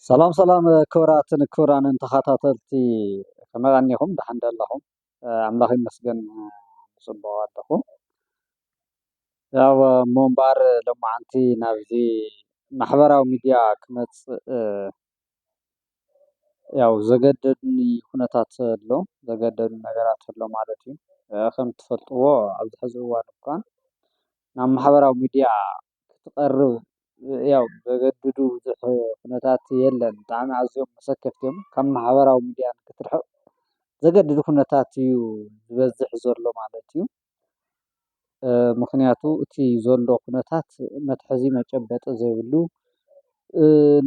سلام سلام كوراتن كورانن تخاطاتلتي كما غنيهم دحند اللهم أملاخ مسجن صبوا عندكم ያው ሞምባር ለማዓንቲ ናብዚ ማሕበራዊ ሚድያ ክመጽ ያው ዘገደድኒ ኩነታት ኣሎ ዘገደዱ ነገራት ኣሎ ማለት እዩ ከም ትፈልጥዎ ኣብዚ ሕዚ እዋን እኳ ናብ ማሕበራዊ ሚድያ ክትቀርብ ያው ዘገድዱ ብዙሕ ኩነታት የለን ብጣዕሚ ኣዝዮም መሰከፍቲ እዮም ካብ ማሕበራዊ ሚድያ ክትርሕቕ ዘገድድ ኩነታት እዩ ዝበዝሕ ዘሎ ማለት እዩ ምክንያቱ እቲ ዘሎ ኩነታት መትሐዚ መጨበጢ ዘይብሉ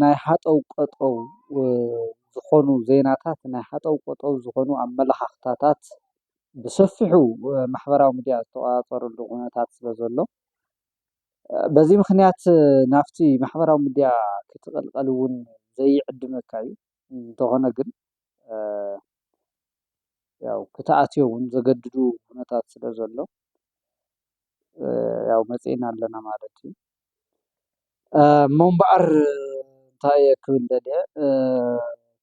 ናይ ሓጠው ቀጠው ዝኾኑ ዜናታት ናይ ሓጠው ቀጠው ዝኾኑ ኣመለኻኽታታት ብሰፊሑ ማሕበራዊ ሚድያ ዝተቆፃፀረሉ ኩነታት ስለ ዘሎ በዚ ምክንያት ናብቲ ማሕበራዊ ሚድያ ክትቀልቀል እውን ዘይዕድመካ እዩ እንተኾነ ግን ያው ክትኣትዮ እውን ዘገድዱ ኩነታት ስለ ዘሎ ያው መፂና ኣለና ማለት እዩ እምበር እንታይ ክብል ደልየ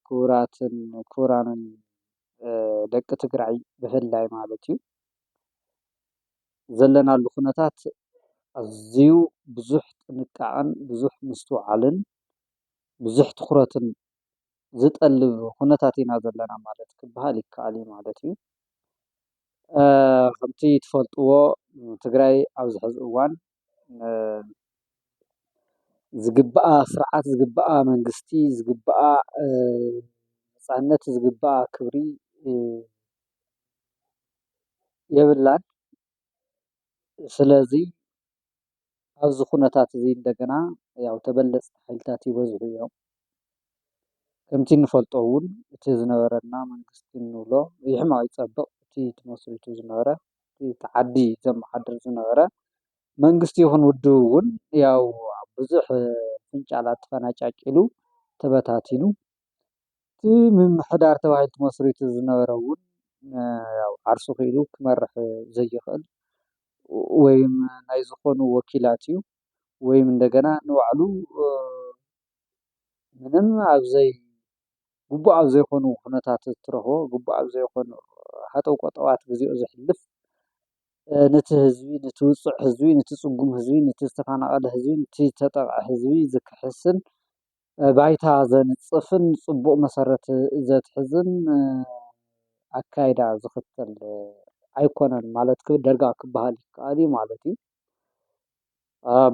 ክቡራትን ክቡራንን ደቂ ትግራይ ብፍላይ ማለት እዩ ዘለናሉ ኩነታት ኣዝዩ ብዙሕ ጥንቃቐን ብዙሕ ምስትውዓልን ብዙሕ ትኩረትን ዝጠልብ ኩነታት ኢና ዘለና ማለት ክበሃል ይከኣል እዩ ማለት እዩ ከምቲ ትፈልጥዎ ትግራይ ኣብዚ ሕዚ እዋን ዝግበኣ ስርዓት ዝግበኣ መንግስቲ ዝግበኣ ነፃነት ዝግበኣ ክብሪ የብላን ስለዚ ኣብዚ ኩነታት እዚ እንደገና ያው ተበለፅቲ ሓይልታት ይበዝሑ እዮም ከምቲ እንፈልጦ እውን እቲ ዝነበረና መንግስቲ እንብሎ ይሕማቕ ይፀብቕ እቲ ተመስሪቱ ዝነበረ እቲ ዓዲ ዘመሓድር ዝነበረ መንግስቲ ይኹን ውድብ እውን ያው ብዙሕ ፍንጫላት ተፈናጫጭሉ ተበታቲኑ እቲ ምምሕዳር ተባሂሉ ተመስሪቱ ዝነበረ እውን ያው ዓርሱ ኺኢሉ ክመርሕ ዘይኽእል ወይም ናይ ዝኾኑ ወኪላት እዩ ወይም እንደገና ንባዕሉ ምንም ኣብዘይ ግቡእ ኣብ ዘይኮኑ ኩነታት እትረኽቦ ግቡእ ኣብ ዘይኮኑ ሓጠው ቆጠዋት ግዚኡ ዘሕልፍ ነቲ ህዝቢ ነቲ ውፁእ ህዝቢ ነቲ ፅጉም ህዝቢ ነቲ ዝተፈናቐለ ህዝቢ ነቲ ዝተጠቕዐ ህዝቢ ዝክሕስን ባይታ ዘንፅፍን ፅቡቕ መሰረት ዘትሕዝን ኣካይዳ ዝኽተል ኣይኮነን ማለት ዳርጋ ክበሃል ይከኣል እዩ ማለት እዩ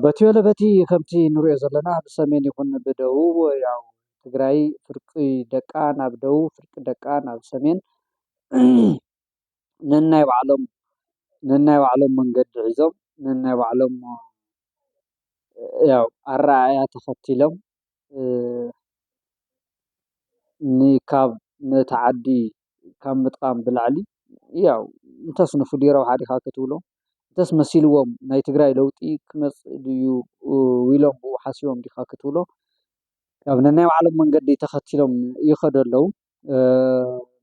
በቲ በለ በቲ ከምቲ ንሪኦ ዘለና ብሰሜን ይኹን ብደቡብ ያው ትግራይ ፍርቂ ደቃ ናብ ደቡብ ፍርቂ ደቃ ናብ ሰሜን ነናይ ባዕሎም መንገዲ ሒዞም ነናይ ባዕሎም ያው ኣረኣእያ ተኸቲሎም ንካብ ነቲ ዓዲ ካብ ምጥቃም ብላዕሊ ያው እንተስ ንፍሉይ ረብሓ ዲኻ ክትብሎ እንተስ መሲልዎም ናይ ትግራይ ለውጢ ክመፅእ ድዩ ኢሎም ብኡ ሓሲቦም ዲኻ ክትብሎ ያው ነናይ ባዕሎም መንገዲ ተኸቲሎም ይኸዱ ኣለዉ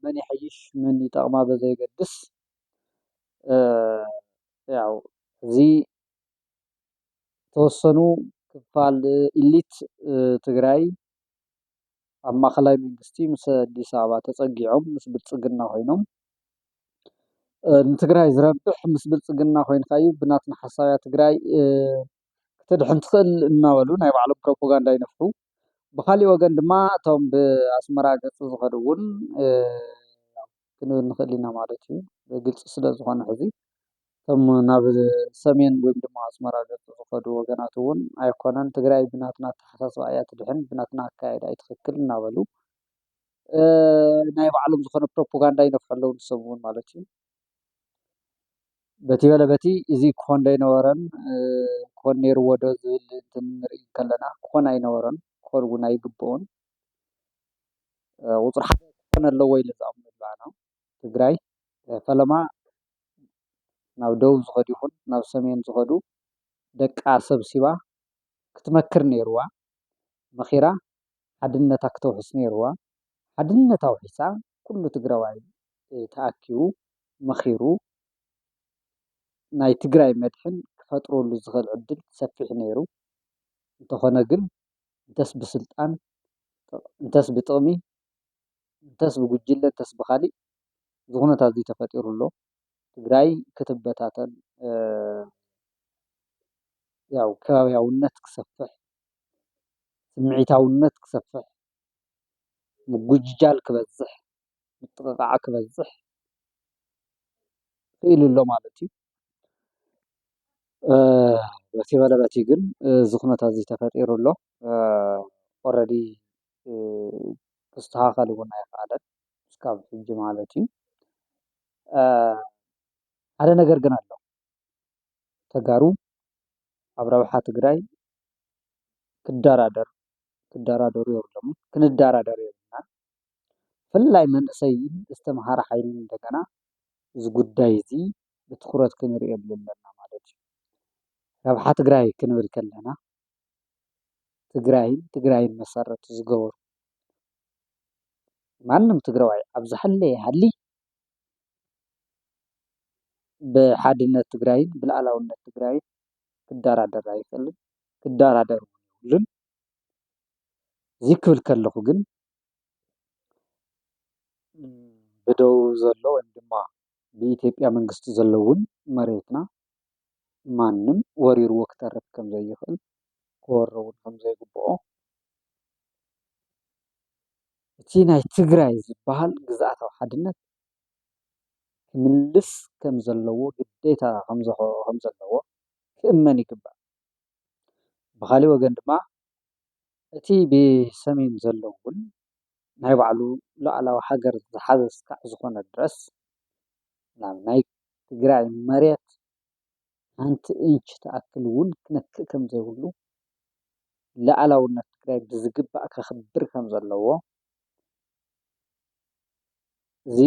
መን ይሐይሽ መን ይጠቕማ በዘየገድስ ያው እዚ ተወሰኑ ክፋል ኢሊት ትግራይ ኣብ ማእኸላይ መንግስቲ ምስ ኣዲስ ኣበባ ተፀጊዖም ምስ ብልፅግና ኮይኖም ንትግራይ ዝረብሕ ምስ ብልፅግና ኮይንካዩ ብናትና ሓሳብያ ትግራይ ክትድሕን ትኽእል እናበሉ ናይ ባዕሎም ፕሮፓጋንዳ ይነፍሑ ብካሊእ ወገን ድማ እቶም ብኣስመራ ገፅ ዝኸዱ እውን ክንብል ንኽእል ኢና ማለት እዩ ግልፂ ስለ ዝኾነ ሕዚ እቶም ናብ ሰሜን ወይ ድማ ኣስመራ ገፅ ዝኸዱ ወገናት እውን ኣይኮነን ትግራይ ብናትና ኣተሓሳስባ እያ ትድሕን ብናትና ኣካያይዳ ኣይትኽክል እናበሉ ናይ ባዕሎም ዝኾነ ፕሮፓጋንዳ ይነፍሑ ኣለዉ ንሶም እውን ማለት እዩ በቲ በለ በቲ እዚ ክኾን ዘይነበረን ክኾን ነይርዎ ዶ ዝብል እንተንርኢ ከለና ክኾን ኣይነበረን ክኾን እውን ኣይግብኦን ቁፅሪ ሓደ ክኾን ኣለዎ ኢለ ዝኣምኑ ንዓና ትግራይ ፈለማ ናብ ደቡብ ዝኸዱ ይኹን ናብ ሰሜን ዝኸዱ ደቃ ሰብሲባ ክትመክር ነይርዋ መኺራ ሓድነታ ክተውሕስ ነይርዋ ሓድነታ ውሒሳ ኩሉ ትግራዋይ ተኣኪቡ መኺሩ ናይ ትግራይ መድሕን ክፈጥረሉ ዝኽእል ዕድል ሰፊሕ ነይሩ እንተኾነ ግን እንተስ ብስልጣን እንተስ ብጥቕሚ እንተስ ብጉጅለ እንተስ ብኻሊእ እዚ ኩነታት እዚ ተፈጢሩ ኣሎ ትግራይ ክትበታተን ያው ከባብያውነት ክሰፍሕ ስምዒታውነት ክሰፍሕ ምጉጅጃል ክበዝሕ ምጥቕቓዕ ክበዝሕ ክኢሉ ኣሎ ማለት እዩ በቲ በለ በቲ ግን እዚ ኩነታት እዚ ተፈጢሩ ኣሎ ኦልሬዲ ክስተኻኸል እውን ኣይከኣለን እስካብ ሕጂ ማለት እዩ ሓደ ነገር ግን ኣሎ ተጋሩ ኣብ ረብሓ ትግራይ ክደራደሩ የብሎምን ክንደራደር የብልና ብፍላይ መንእሰይን ዝተምሃረ ሓይሊ እንደገና እዚ ጉዳይ እዚ ብትኩረት ክንሪኦ ኣለና ማለት እዩ ረብሓ ትግራይ ክንብል ከለና ትግራይን መሰረት ዝገበሩ ማንም ትግራዋይ ኣብ ዝሓለየ ሃሊ ብሓድነት ትግራይን ብሉኣላውነት ትግራይን ክደራደር ኣይኽእልን ክደራደር የብሉን እዚ ክብል ከለኹ ግን ብደቡብ ዘሎ ወይ ድማ ብኢትዮጵያ መንግስቲ ዘሎ እውን መሬትና ማንም ወሪርዎ ክተርፍ ከም ዘይኽእል ክወሮ እውን ከም ዘይግብኦ እቲ ናይ ትግራይ ዝበሃል ግዝኣታዊ ሓድነት ክምልስ ከም ዘለዎ ግዴታ ከም ዘለዎ ክእመን ይግባእ ብኻሊእ ወገን ድማ እቲ ብሰሜን ዘሎ እውን ናይ ባዕሉ ሉኣላዊ ሃገር ዝሓዘ እስካዕ ዝኾነ ድረስ ናብ ናይ ትግራይ መሬት ሓንቲ ኢንች ተኣክል እውን ክነክእ ከም ዘይብሉ ሉኣላውነት ትግራይ ብዝግባእ ከኽብር ከም ዘለዎ እዚ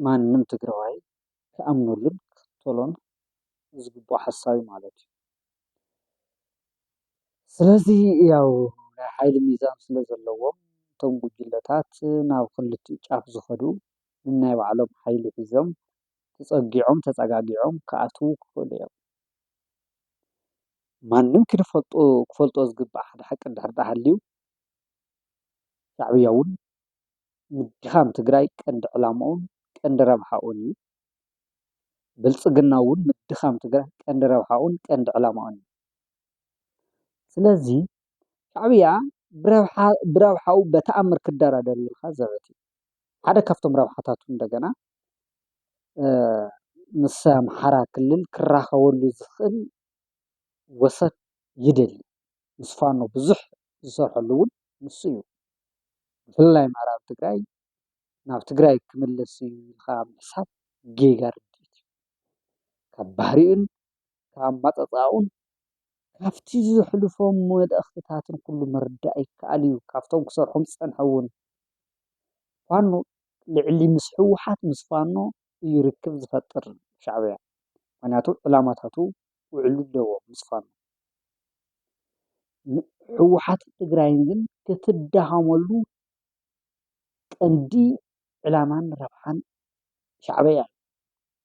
ማንም ትግራዋይ ክኣምነሉን ክኽተሎን ዝግባእ ሓሳብ እዩ ማለት እዩ ስለዚ ያው ናይ ሓይሊ ሚዛን ስለ ዘለዎም እቶም ጉጅለታት ናብ ክልቲኡ ጫፍ ዝኸዱ ነናይ ባዕሎም ሓይሊ ሒዞም ተፀጊዖም ተፀጋጊዖም ክኣትዉ ክኽእሉ እዮም ማንም ክፈልጦ ዝግባእ ሓደ ሓቂ እንድሕር ሃልዩ ሻዕብያ እውን ምድኻም ትግራይ ቀንዲ ዕላምኡን ቀንዲ ረብሓኡን እዩ ብልፅግና እውን ምድኻም ትግራይ ቀንዲ ረብሓኡን ቀንዲ ዕላምኡን እዩ ስለዚ ሻዕብያ ብረብሓኡ በተኣምር ክደራደር ኢልካ ዘበት እዩ ሓደ ካብቶም ረብሓታቱ እንደገና ምስ ኣምሓራ ክልል ክራኸበሉ ዝኽእል ወሰን ይደሊ ምስ ፋኖ ብዙሕ ዝሰርሐሉ እውን ንሱ እዩ ብፍላይ ምዕራብ ትግራይ ናብ ትግራይ ክምለስ እዩ ኢልካ ምሕሳብ ጌጋ ርድኢት እዩ ካብ ባህሪኡን ካብ ኣመፃፅኣኡን ካብቲ ዘሕልፎም መልእኽትታትን ኩሉ ምርዳእ ይከኣል እዩ ካብቶም ክሰርሖም ዝፀንሐ እውን ፋኖ ልዕሊ ምስ ህወሓት ምስ ፋኖ እዩ ርክብ ዝፈጥር ሻዕብያ ምክንያቱ ዕላማታቱ ውዕል ኣለዎ ምስ ፋኖ ህወሓት ትግራይን ግን ክትዳኸመሉ ቀንዲ ዕላማን ረብሓን ሻዕብያ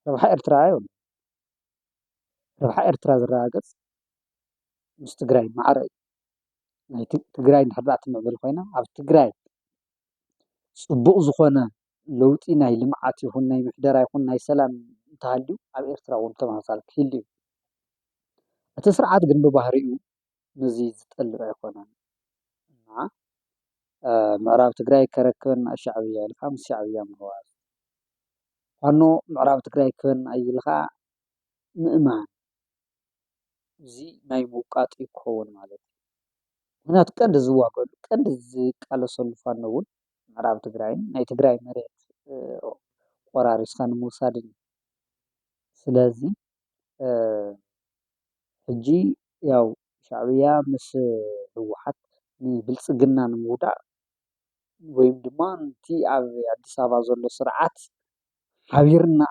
ረብሓ ኤርትራ የብሉን ረብሓ ኤርትራ ዝረጋገፅ ምስ ትግራይ ማዕረ እዩ ናይ ትግራይ እንድሕር ትምዕብል ኮይና ኣብ ትግራይ ፅቡቕ ዝኾነ ለውጢ ናይ ልምዓት ይኹን ናይ ምሕደራ ይኹን ናይ ሰላም እንተሃልዩ ኣብ ኤርትራ እውን ተመሳሳሊ ክህሉ እዩ እቲ ስርዓት ግን ብባህሪኡ ነዚ ዝጠልብ ኣይኮነን እና ምዕራብ ትግራይ ከረክበና ሻዕብያ ኢልካ ምስ ሻዕብያ ምህዋዝ ፋኖ ምዕራብ ትግራይ ክበና ኢልካ ምእማን እዚ ናይ ምውቃጥ ክኸውን ማለት እዩ ምክንያቱ ቀንዲ ዝዋገሉ ቀንዲ ዝቃለሰሉ ፋኖ እውን ምዕራብ ትግራይን ናይ ትግራይ መሬት ቆራሪስካ ንምውሳድ እዩ ስለዚ ሕጂ ያው ሻዕብያ ምስ ህወሓት ንብልፅግና ንምውዳቕ ወይም ድማ እቲ ኣብ ኣዲስ ኣበባ ዘሎ ስርዓት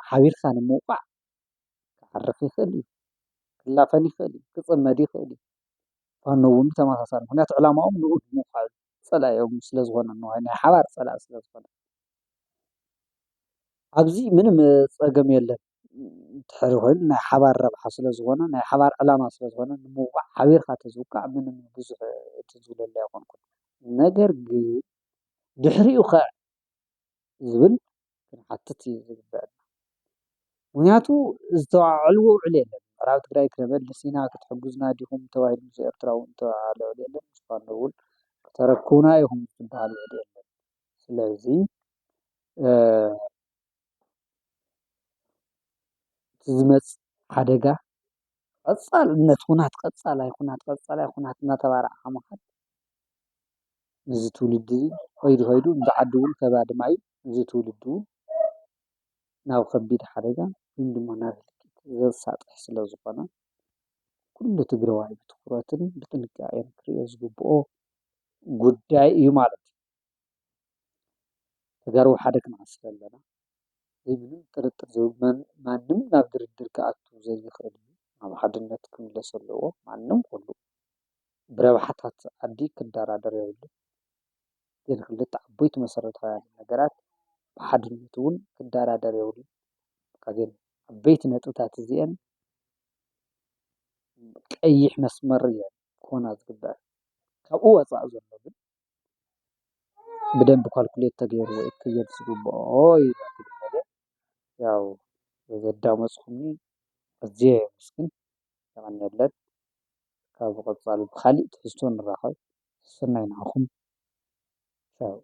ሓቢርካ ንምውቃዕ ክዓርፍ ይኽእል እዩ ክላፈን ይኽእል እዩ ክፅመድ ይኽእል እዩ ፋኖ እውን ብተመሳሳሊ ምክንያቱ ዕላምኦም ንኡ ንምውቃዕ ፀላኦም ስለዝኾነ ናይ ሓባር ፀላኢ ስለዝኾነ ኣብዚ ምንም ፀገም የለን እንድሕር ኮይኑ ናይ ሓባር ረብሓ ስለዝኾነ ናይ ሓባር ዕላማ ስለዝኾነ ንምውቃዕ ሓቢርካ ተዝውቃዕ ምንም ብዙሕ እቲ ዝብለሉ ኣይኮንኩን ነገር ግን ድሕሪኡ ኸ ዝብል ክንሓትት እዩ ዝግበአና ምክንያቱ ዝተባዕልዎ ውዕል የለን ምዕራብ ትግራይ ክነመልስ ኢና ክትሕግዙና ዲኹም ተባሂሉ ምስ ኤርትራ እውን ዝተባሃለ ውዕል የለን ንስኻነ እውን ከተረክቡና ኢኹም ዝበሃል ውዕል የለን ስለዚ ዝመፅእ ሓደጋ ቀፃልነት ኩናት ቀፃላይ ኩናት እናተባርዓኻ ምኻድ ነዚ ትውልዲ ከይዱ ከይዱ ነዚ ዓዲ እውን ከባድማ እዩ ነዚ ትውልዲ እውን ናብ ከቢድ ሓደጋ ወይ ድማ ናብ እልቂት ዘሳጥሕ ስለ ዝኾነ ኩሉ ትግራዋይ ብትኹረትን ብጥንቃቐን ክሪኦ ዝግብኦ ጉዳይ እዩ ማለት እዩ ተጋሩ ሓደ ክንሓስብ ኣለና ምንም ጥርጥር ዘይብሉ ማንም ናብ ድርድር ክኣቱ ዘይኽእል እዩ ኣብ ሓድነት ክምለስ ኣለዎ ማንም ኩሉ ብረብሓታት ዓዲ ክደራደር የብሉን ግን ክልተ ዓበይቲ መሰረታውያን ነገራት ብሓድነት እውን ክደራደር የብሉን ግን ዓበይቲ ነጥብታት እዚአን ቀይሕ መስመር እየን ክኾና ዝግበአን ካብኡ ወፃኢ ዘሎ ግን ብደንቢ ካልኩሌት ተገይሩ ክየድ ዝግብኦ እዩ ያው ዘዳመፅኩምኒ ኣዝየ የመስግን ይቀኒየለን ካብ ብቐፃሊ ብካሊእ ትሕዝቶ ንራኸብ ሰናይ ንዓኹም ቻው